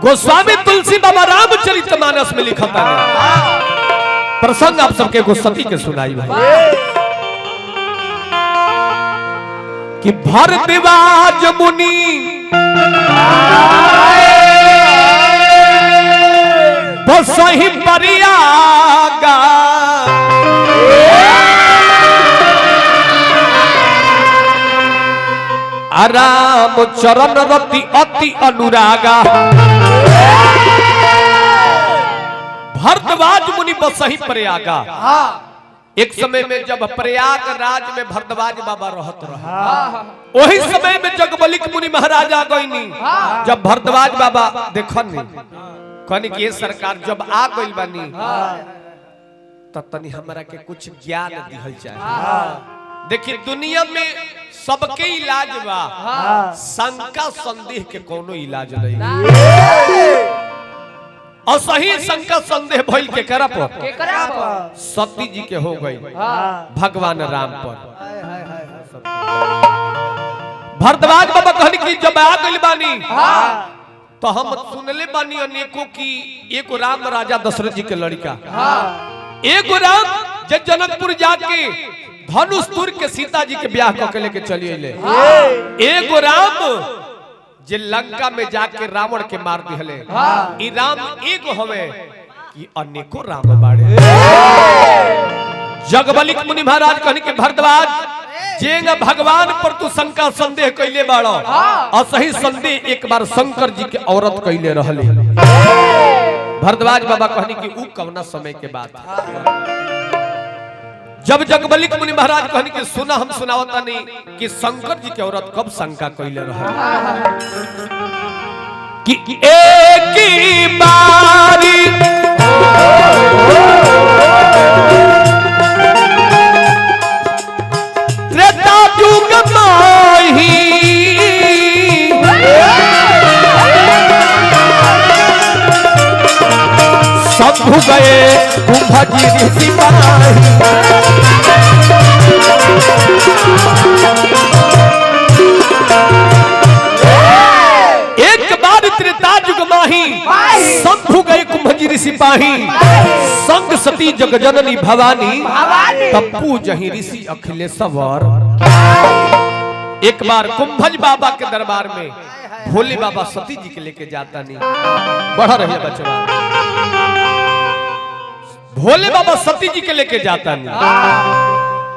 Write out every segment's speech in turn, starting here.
गोस्वामी तुलसी बाबा रामचरितमानस में लिखा था प्रसंग आप सबके गोस्वामी के सुनाई भाई कि भरद्वाज मुनि बसहि परियागा राम चरण रति अति अनुरागा। भरद्वाज मुनि बसहि प्रयागा। एक समय में जब प्रयागराज में भरद्वाज बाबा रहत रहे वही समय में जगबलिक मुनि महाराज आ गईनी। जब भरद्वाज बाबा देखनी कहनी कि सरकार जब आ गइल बानी तब तनी हमरा के कुछ ज्ञान दिहल जाए। देखिए दुनिया में सबके इलाज बा, शंका संदेह के कोनो इलाज नहीं। और सही शंका संदेह भइल के करा पर सती जी के हो गई भगवान राम पर। भरद्वाज बाबा कहनी कि जब आ गइल बानी तो हम सुनले बानी अनेकों की एगो राम राजा दशरथ जी के लड़का, एगो राम जब जनकपुर जाके धनुष तुर के सीता जी के ब्याह करके लेके चली अइले, एगो राम जे लंका में जाके रावण के मार दिहले। ई राम एगो हवे कि अनेको राम बाड़े। जगबलिक मुनि महाराज कहनी कि भरद्वाज जेंग भगवान पर तू शंका संदेह कैले बाड़ो और सही संदेह एक बार शंकर जी के औरत कैले रहले। भरद्वाज बाबा कहनी कि ऊ कवना समय के बात जब जगबलिक मुनि महाराज कहनी कि सुना हम सुनावता नहीं कि शंकर जी की औरत कब शंका कैले रहे कि एक ही बारी त्रेता युग माही शंभु गए कुंभजी ऋषि माही। एक बार त्रेता युग माही शंभु गए कुंभजी ऋषि पाही संग सती जगजननी भवानी तप्पू जही ऋषि अखिलेश्वर। एक बार कुंभज बाबा के दरबार में भोले बाबा सती जी के लेके जाता नहीं बढ़ा रहे बचवा। भोले बाबा सती जी के लेके जाता नहीं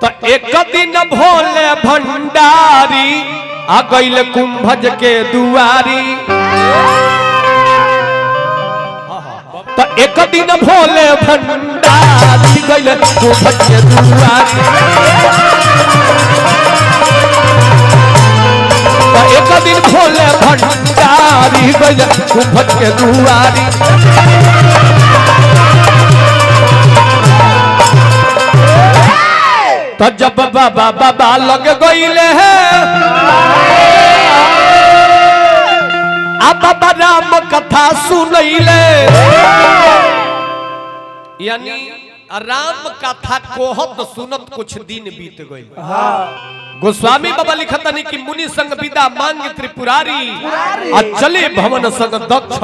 तो एक दिन भोले भंडारी आ गइल कुंभज के दुआरी। तो एक दिन भोले भंडारी गइल कुंभज के दुआरी। तो एक दिन भोले भंडारी गइल कुंभज के दुआरी। तो जब बाबा बाबा लग गईले है अब बाबा राम कथा सुनैले यानी राम कथा कोहत सुनत कुछ दिन बीत गई। गोस्वामी बाबा लिखता नहीं कि मुनि संग विदा मांग त्रिपुरारी और चले भवन संग दक्ष।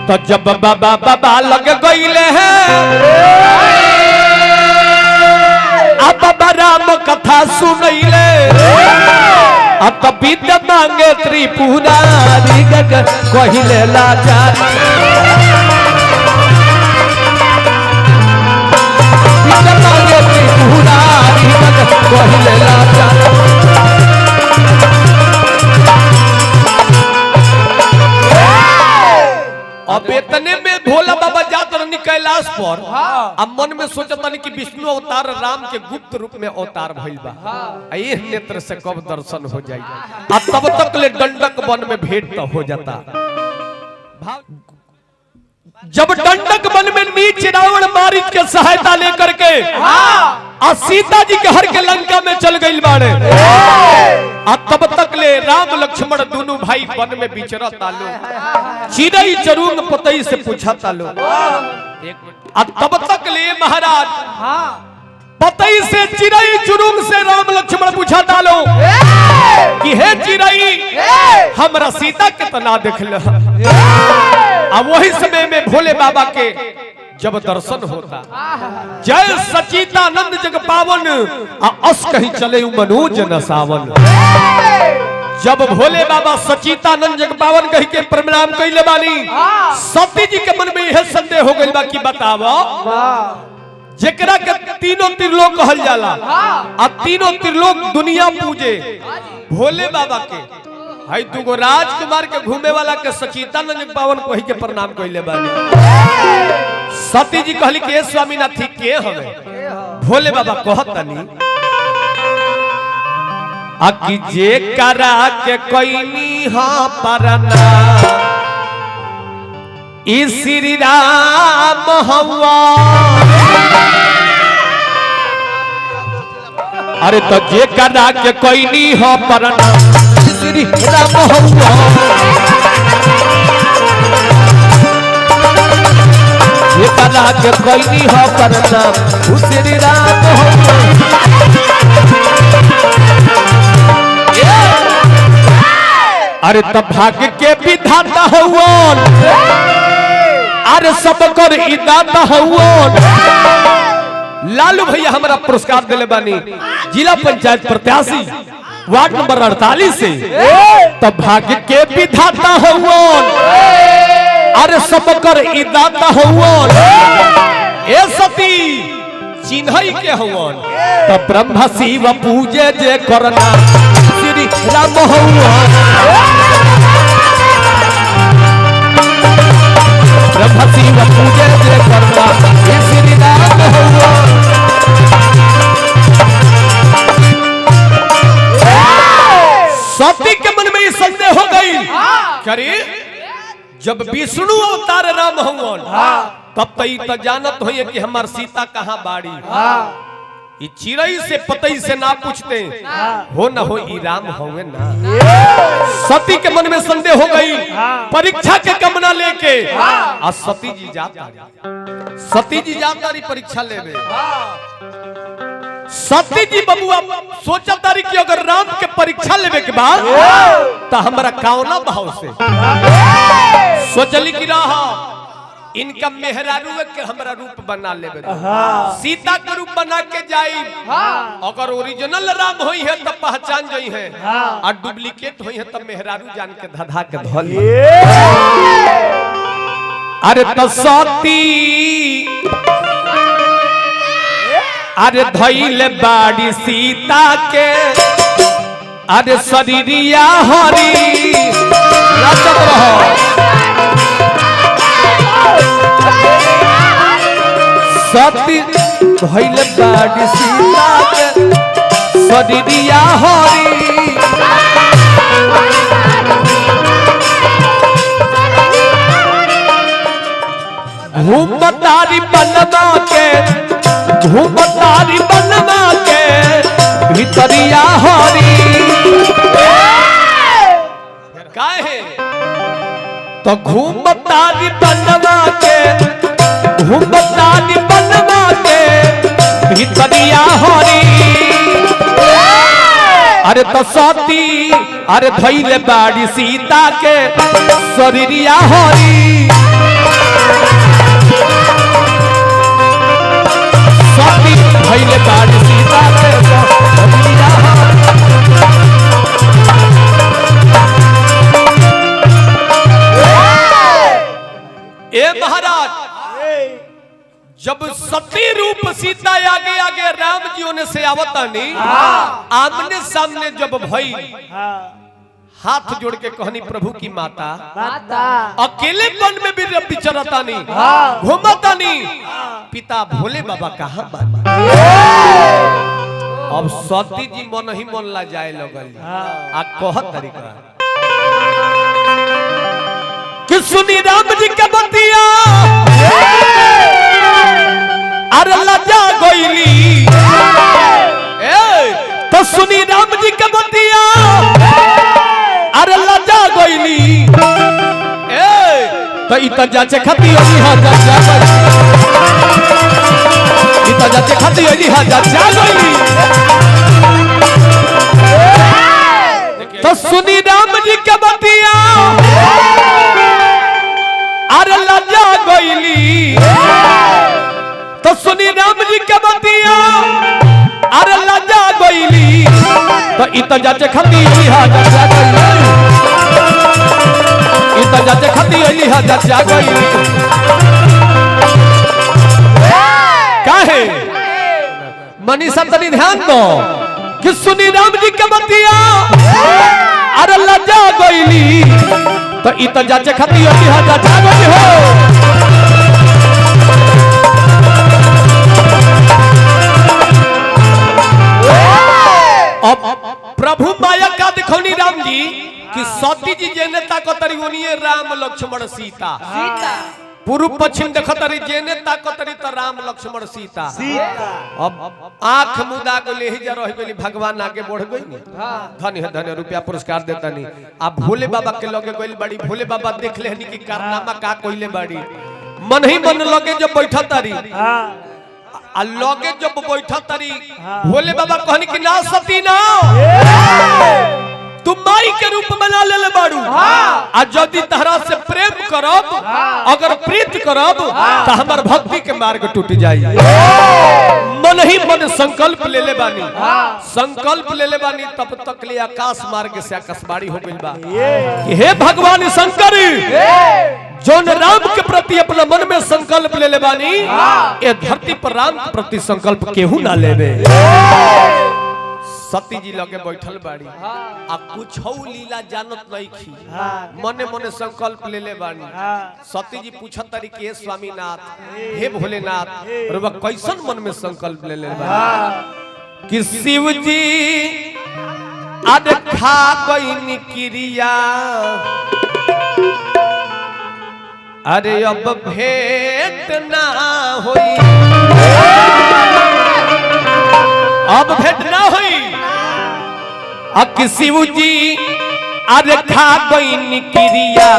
तो जब बाबा बाबा लग गईले है बाबा राम कथा सुनैले अब विद्या मांगे त्रिपुरारी कहिले लाचारी। विद्या मांगे त्रिपुरारी कहिले लाचारी। अब इतने में भोला बाबा जात रहनी कैलाश पर अब मन में सोचता नहीं कि विष्णु अवतार राम के गुप्त रूप में अवतार भइल बा ये नेत्र से कब दर्शन हो जाए। अब तब तक ले दंडक वन में भेंट तो हो जाता। जब दंडक वन में नीच रावण मारिच के सहायता लेकर के और सीता जी के हर के लंका में चल गई बाड़े तब तक ले राम लक्ष्मण दोनों भाई वन में बिचरा तालो चिड़ई चरून पतई से पूछा तालो। तब तक ले महाराज पतई से चिड़ई चुरुंग से राम लक्ष्मण पूछा डालो कि हे चिड़ई हमरा सीता के तना देख ल। अब वही समय में भोले बाबा के जब दर्शन होता, जय सचिदानंद जग पावन अस कहीं चले मनोज न सावन। जब भोले बाबा सचिदानंद जग पावन कही के प्रणाम कैले बानी, सती जी के मन में यह संदेह हो गइल बा कि बतावा जेकरा के तीनों त्रिलोक कहल जाला आ तीनों त्रिलोक दुनिया पूजे भोले बाबा के, हई दुगो राजकुमार के घूमे वाला के सचिदानंद जग पावन कही के प्रणाम कैले बानी। सती जी कहली कि स्वामीनाथ के हवे? भोले बाबा कहतनी अकी जे करा के कोइनी हा परना ई श्री राम हवा। अरे तो जे करा के कोइनी हा परना ई श्री राम हवा। जे करा के कोइनी हा परना ई श्री राम हवा। अरे तब भाग्य के विधाता हवन, अरे सब कर इदाता हवन। लालू भैया हमारा पुरस्कार दिले बानी जिला पंचायत प्रत्याशी वार्ड नंबर 48 से। तब भाग्य के विधाता हवन, अरे सब कर इदाता हवन। ए सती चिन्हई के हवन, तब ब्रह्मा शिव पूजे जे करना श्री राम हवन। ब्रह्मा शिव पूजे जे करना श्री राम हवन। सती के मन में ये संदेह हो गई, करे जब विष्णु अवतार राम हवन तब तो जानत होइए कि हमार सीता कहाँ बाड़ी। ये चिड़ई से पतई से ना पूछते हो न हो ई राम होंगे ना। सती के मन में संदेह हो गई, परीक्षा के कमना लेके आ सती जी जाता रही परीक्षा लेवे। सती जी बबुआ सोचा तारी कि अगर राम के परीक्षा लेवे के बाद तो हमारा कौना भाव से सोचली कि रहा इनका मेहरारू के हमरा रूप बना लेवे, सीता के रूप बना के जाई। अगर ओरिजिनल राम होई है तब पहचान जाई है, और डुप्लीकेट होई है तब मेहरारू जान के धधा के धल। अरे तो सती अरे धइले बाड़ी सीता के, अरे शरीरिया हरी नाचत रहो। सती धइले बाड़ी सीता के शरीरिया हरी। घूमतारी बनवा के, घूमतारी बनवा के भितरिया हरी। काहे तो घूमतारी बनवा के, घूमतारी बनवा के भितरिया हरी। अरे तो सती अरे धइले बाड़ी सीता के शरीरिया हरी। सती धइले बाड़ी सीता के शरीरिया हरी। ए महाराज जब सती रूप सीता आगे आगे राम जी होने से आवतानी, आमने सामने जब भई हाथ जोड़ के कहनी प्रभु की माता, अकेले वन में भी विचरतानी घूमतानी, पिता भोले बाबा कहाँ बानी। अब सती जी मन ही मन ला जाए लगल आ कहत तरीका कि सुनी राम जी के बतिया, अरे लजा गोइली। तो सुनी राम जी के बतिया, अरे लजा गोइली। तो इत जाचे खती होगी, हाँ जा तो जाते खाती अली हाजा जा गई। तो सुनी राम जी के बतिया अरे लजा गईली। तो सुनी राम जी के बतिया अरे लजा गईली। तो इत जाते खाती अली हाजा जा गई। इत जाते खाती अली हाजा जा गई। काहे मनीषा तनी ध्यान दो कि सुनी राम जी के बतिया अरे लजा गईली। तो इत जाचे खाती अली हाजा जा गई हो। अब प्रभु माया का दिखौनी राम जी कि सती जी जे नेता को तरी ओनिए राम लक्ष्मण सीता। पूर्व पश्चिम देखतरी जे नेता को तरी तो राम लक्ष्मण सीता। अब आंख मुदा को ले ही जा रही गली भगवान आगे बढ़ गई। धन्य धन्य रुपया पुरस्कार देता नहीं। आप भोले बाबा के लगे गई बड़ी। भोले बाबा देख ले कि कारनामा का कोइले बड़ी। मन ही मन लगे जब बैठा तारी आ लगे जब बैठा तारी भोले बाबा कहनी कि ना सती ना तुम माई के रूप बना ले बाड़ू। आ यदि तहरा से प्रेम करब अगर प्रीत करब तो हमार भक्ति के मार्ग टूट जाई। मन ही मन संकल्प ले ले बानी। संकल्प ले ले बानी तब तक ले आकाश मार्ग से आकाशवाणी हो गई बा। हे भगवान शंकर जोन राम के प्रति अपना मन में संकल्प ले ले बानी ये धरती पर राम के प्रति संकल्प केहू ना लेबे। सती जी लगे बैठल बाड़ी आ कुछ लीला जानत नहीं खी। मने मने संकल्प ले ले बानी। सती जी पूछत तारी के स्वामीनाथ हे भोलेनाथ रुबा कैसन मन में संकल्प ले ले बानी कि शिव जी अद खा गई क्रिया अरे अब भेंट ना होई। अब भेंट ना हुई। अब शिव जी अरे खा गई क्रिया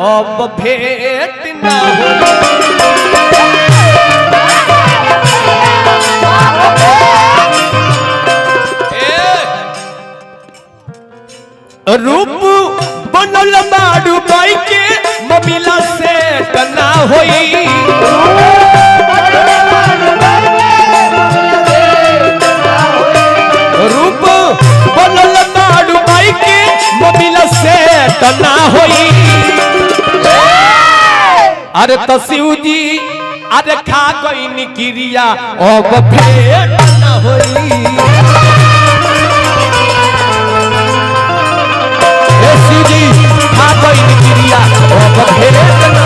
अब भेंट ना हुई। रूप बनल बाडू बाई के ममिला से टना होई। रूप बनल बाडू बाई के ममिला से टना होई। अरे तो शिव जी अरे खा गई क्रिया अब भेंट ना होई। शिव जी खा गई क्रिया अब भेंट ना।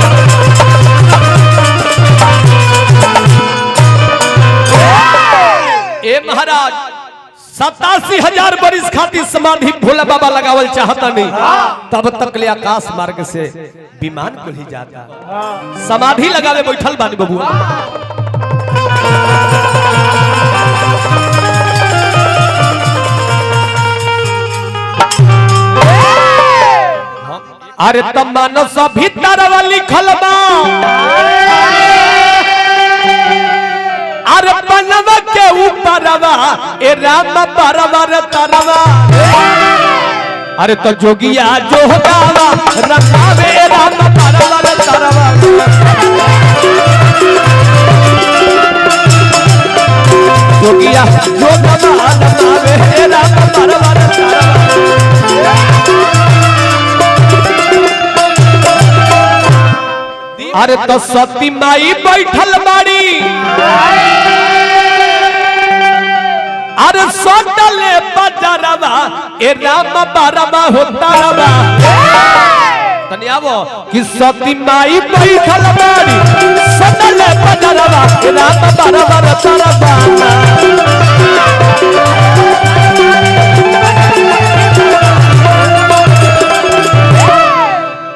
ए महाराज 87,000 बरिस खातिर समाधि भोला बाबा लगावल चाहता नहीं तब तक ले आकाश मार्ग से विमान को ही जाता समाधि लगावे बैठल बानी बबुआ। अरे तब मानो सब भीतर वाली खलबा अरे बनवा के ऊपरवा ए राम परवर तरवा। अरे तो जोगिया जो गावा रखावे ए राम परवर तरवा। जोगिया जो गावा रखावे ए राम परवर तरवा। अरे तो सती माई बैठल बाड़ी अरे सटले बजरवा ए राम बरवा होता रवा। तनी आवो कि सती माई बैठल बाड़ी सटले बजरवा ए राम बरवा होता रवा।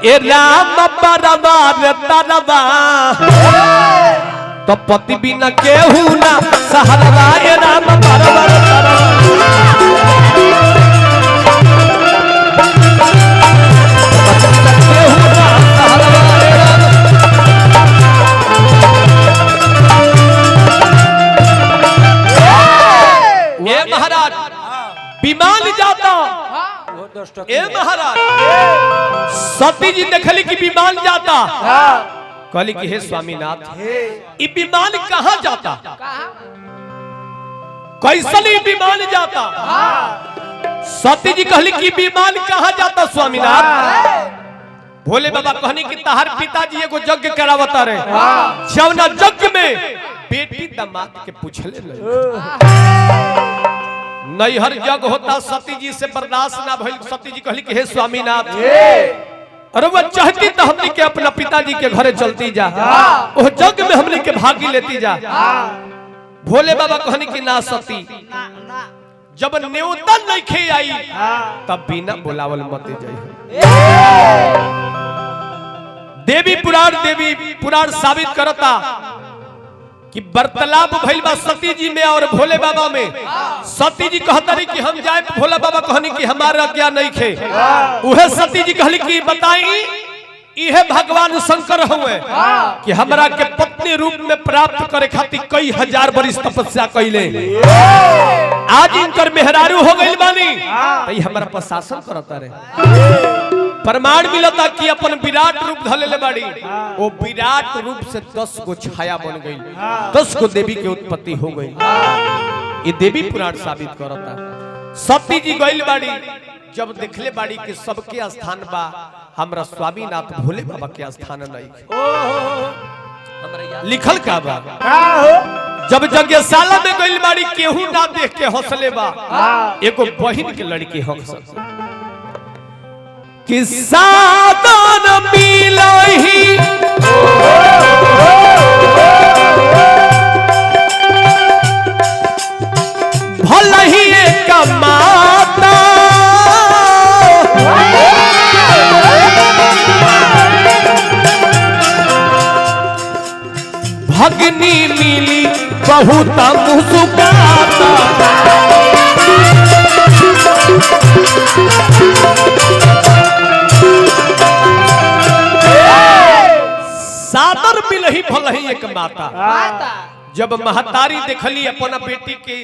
ए राम बरवा तरवा तो पति बिना केहू ना सहरवा ए राम बरवा तरवा। सती जी देखली कि विमान जाता, कहली कि हे स्वामीनाथ ये विमान कहाँ जाता, कैसे विमान जाता। सती जी कहली कि विमान कहाँ जाता स्वामीनाथ। भोले बाबा कहनी कि तहार पिताजी एगो यज्ञ करावता रहे, जवना यज्ञ में बेटी दामाद के पूछले नैहर यज्ञ होता, सती जी से बर्दाश्त ना भइल। सती जी कहली कि हे स्वामीनाथ अरे वो चाहती तो हमने के अपना पिताजी के घरे चलती जा, वो यज्ञ में हमने के भागी लेती जा। भोले बाबा कहनी कि ना सती, जब न्योता नहीं आई तब बिना बुलावल मत जाई। देवी पुराण साबित करता कि वार्तालाप भइल बा सती जी में और भोले बाबा में। सती जी कहतरी कि हम जाए, भोले बाबा कहनी कि हमारा क्या नहीं खे। उहे सती जी कहली कि बताई इहे भगवान शंकर हुए कि हमरा के पत्नी रूप में प्राप्त करे खातिर कई हजार वर्ष तपस्या कैले। आज इनकर मेहरारू हो गई बानी तो हमारा प्रशासन करता रहे। प्रमाण मिलता कि अपन विराट रूप धले बाड़ी, वो विराट रूप से 10 गो छाया बन गई, 10 गो देवी के उत्पत्ति हो गई। ये देवी पुराण साबित करता। सती जी गई बाड़ी, जब देखले बाड़ी कि सबके स्थान बा, हमरा स्वामीनाथ भोले बाबा के स्थान नहीं। लिखल का बा, जब यज्ञशाला में गई बाड़ी केहू ना देख के हौसले बा, एगो बहिन के लड़की हंस कि साधन मिलही भलही एक माता भगनी मिली बहुत मुस्कुराता। सादर मिलही भलही एक माता। जब महतारी देखली अपना बेटी के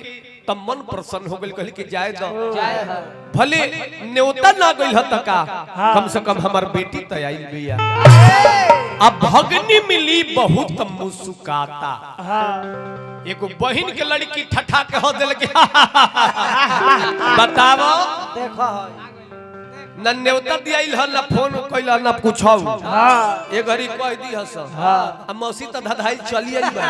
तब मन प्रसन्न हो गई, कहली कि जाए दो, भले न्योता ना गई का कम से कम हमार बेटी तैयारी भैया। अब भगनी मिली बहुत मुस्कुराता। एगो बहिन के लड़की ठठा के हो दिल के बताओ न न्योता दियाइल ह, न फोन कइला, न पूछौ। ए घड़ी कह दी हस आ मौसी त धधाई चली आई बा,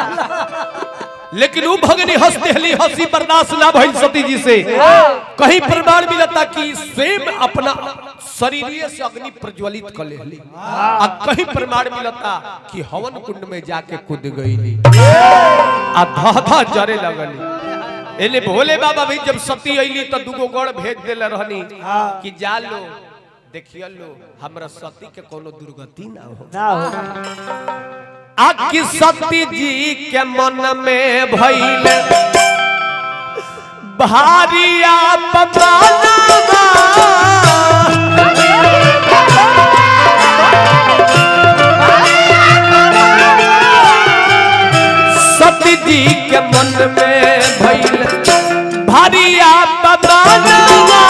लेकिन वो भगनी हंसते हली हंसी बर्दाश्त ना भइल सती जी से। कहीं प्रमाण मिलता कि स्वयं अपना शरीर से अग्नि प्रज्वलित कर लेली, आ कहीं प्रमाण मिलता कि हवन कुंड में जाके कूद गईली आ धा जरे लगली। एले भोले बाबा भी जब सती अइली तो दुगो गढ़ भेज देले रहनी कि जा लो देखिए लो हमरा सती के कोनो दुर्गति ना हो। आखि सती जी के मन में भइल भारी अपमानवा, सती जी के मन में भइल भारी अपमानवा।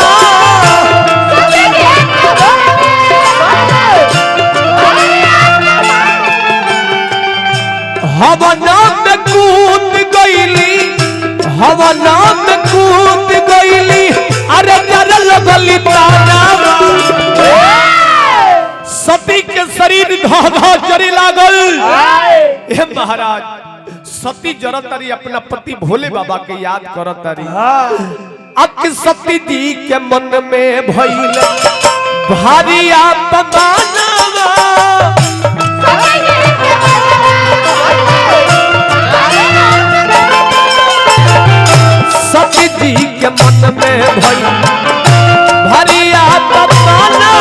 हवना में कूद गईली, हवना में कूद गईली, अरे डर लगली तानावा। सती के शरीर धा जरी लागल। हे महाराज सती जरतरी अपना पति भोले बाबा के याद करतरी। अब सती जी के मन में भइल भारी अपमानवा। सती जी के मन में भइल भारी अपमानवा।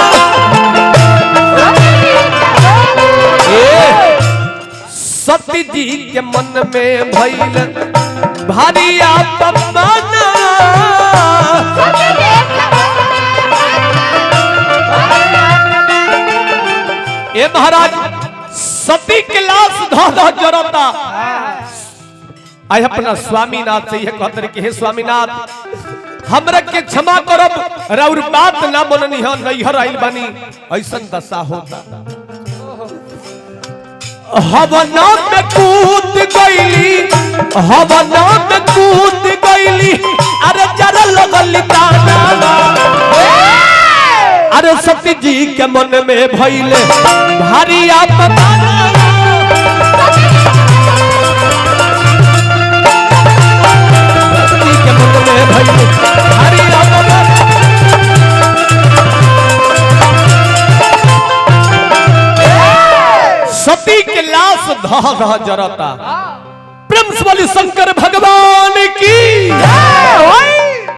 सती जी के मन में भइल भारी अपमानवा। ए महाराज सती के लाश धा जरता। आई अपना स्वामीनाथ से यह कहते कि हे स्वामीनाथ हमरा के क्षमा करब राउर बात ना मननी है नैहर आइल बानी ऐसन दशा होता हवना में कूद गईली हवना में कूद गईली अरे जरा लगल ताना अरे सती जी के मन में भइले भारी आपदा सती के मन में भइले भारी आपदा सती के लाश धह धह जरता प्रेम से बोली शंकर भगवान की